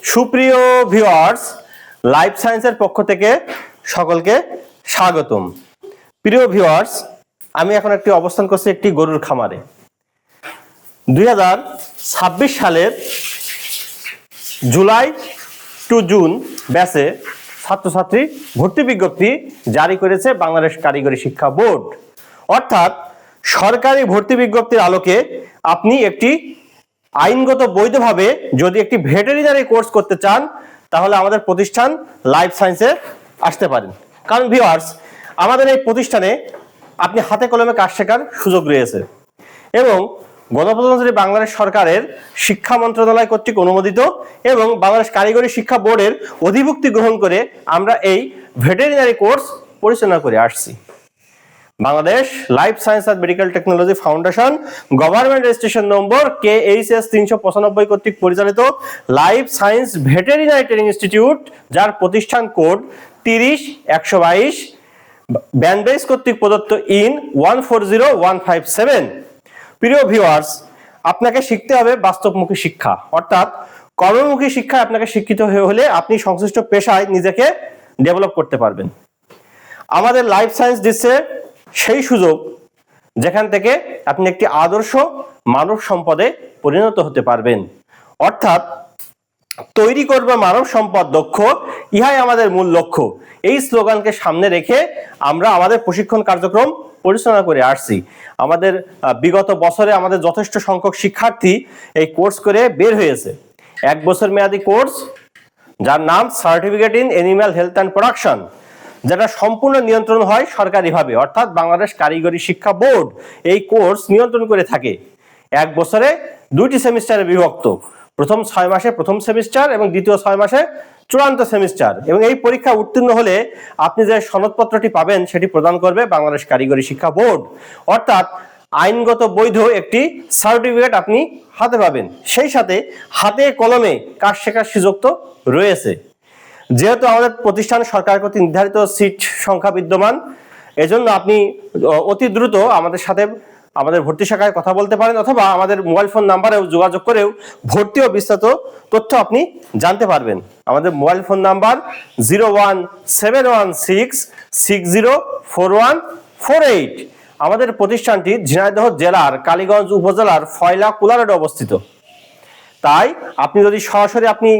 সুপ্রিয় viewers, life সায়েন্সের পক্ষ থেকে সকলকে স্বাগতম। প্রিয় ভিউয়ার্স, আমি এখন একটি অবস্থান করছি একটি গরুর খামারে। 2026 সালের জুলাই টু জুন ব্যাচে ছাত্রছাত্রী ভর্তি বিজ্ঞপ্তি জারি করেছে বাংলাদেশ কারিগরি শিক্ষা বোর্ড। অর্থাৎ সরকারি ভর্তি বিজ্ঞপ্তির আলোকে আপনি একটি আইনগত বৈধভাবে যদি একটি ভেটেরিনারি কোর্স করতে চান, তাহলে আমাদের প্রতিষ্ঠান লাইফ সায়েন্সে আসতে পারেন। কারণ ভিউয়ার্স, আমাদের এই প্রতিষ্ঠানে আপনি হাতে কলমে কাজ শেখার সুযোগ রয়েছে এবং গণপ্রজাতন্ত্রী বাংলাদেশ সরকারের শিক্ষা মন্ত্রণালয় কর্তৃক অনুমোদিত এবং বাংলাদেশ কারিগরি শিক্ষা বোর্ডের অধিভুক্তি গ্রহণ করে আমরা এই ভেটেরিনারি কোর্স পরিচালনা করে আসছি। Bangladesh life science and medical technology foundation government registration number KHS 395 কর্তৃক পরিচালিত life science veterinary training institute, যার প্রতিষ্ঠান কোড 30122, ব্যান্ডবেস কর্তৃক প্রদত্ত ইন 140157। প্রিয় ভিউয়ার্স, আপনাকে শিখতে হবে বাস্তবমুখী শিক্ষা, অর্থাৎ কর্মমুখী শিক্ষায় আপনাকে শিক্ষিত হলে আপনি সংশ্লিষ্ট পেশায় নিজেকে ডেভেলপ করতে পারবেন। আমাদের লাইফ সায়েন্স দিচ্ছে সেই সুযোগ যেখান থেকে আপনি একটি আদর্শ মানব সম্পদে পরিণত হতে পারবেন। অর্থাৎ তৈরি করবে মানব সম্পদ দক্ষ, ইহাই আমাদের মূল লক্ষ্য। এই স্লোগানকে সামনে রেখে আমরা আমাদের প্রশিক্ষণ কার্যক্রম পরিচালনা করে আসছি। আমাদের বিগত বছরে আমাদের যথেষ্ট সংখ্যক শিক্ষার্থী এই কোর্স করে বের হয়েছে। 1 বছর মেয়াদী কোর্স, যার নাম certificate in animal health and production, যেটা সম্পূর্ণ নিয়ন্ত্রণ হয় সরকারিভাবে, অর্থাৎ বাংলাদেশ কারিগরি শিক্ষা বোর্ড এই কোর্স নিয়ন্ত্রণ করে থাকে। 1 বছরে 2টি সেমিস্টারে বিভক্ত, প্রথম 6 মাসে প্রথম সেমিস্টার এবং দ্বিতীয় 6 মাসে চূড়ান্ত সেমিস্টার। এবং এই পরীক্ষা উত্তীর্ণ হলে আপনি যে সনদপত্রটি পাবেন সেটি প্রদান করবে বাংলাদেশ কারিগরি শিক্ষা বোর্ড। অর্থাৎ আইনগত বৈধ একটি সার্টিফিকেট আপনি হাতে পাবেন, সেই সাথে হাতে কলমে কাজ শেখার সুযোগ তো রয়েছে। যেহেতু আমাদের প্রতিষ্ঠান সরকার কর্তৃক নির্ধারিত সিট সংখ্যা বিদ্যমান, এজন্য আপনি অতি দ্রুত আমাদের সাথে আমাদের ভর্তি শাখায় কথা বলতে পারেন, অথবা আমাদের মোবাইল ফোন নাম্বারেও যোগাযোগ করেও ভর্তি ও বিস্তারিত তথ্য আপনি জানতে পারবেন। আমাদের মোবাইল ফোন নাম্বার 01716604148। আমাদের প্রতিষ্ঠানটি ঝিনাইদহ জেলার কালীগঞ্জ উপজেলার ফয়লা কুলারোডে অবস্থিত। তাই আপনি যদি সরাসরি আপনি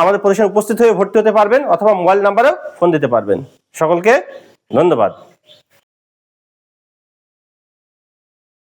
আমাদের প্রতিষ্ঠানে উপস্থিত হয়ে ভর্তি হতে পারবেন, অথবা মোবাইল নাম্বারেও ফোন দিতে পারবেন। সকলকে ধন্যবাদ।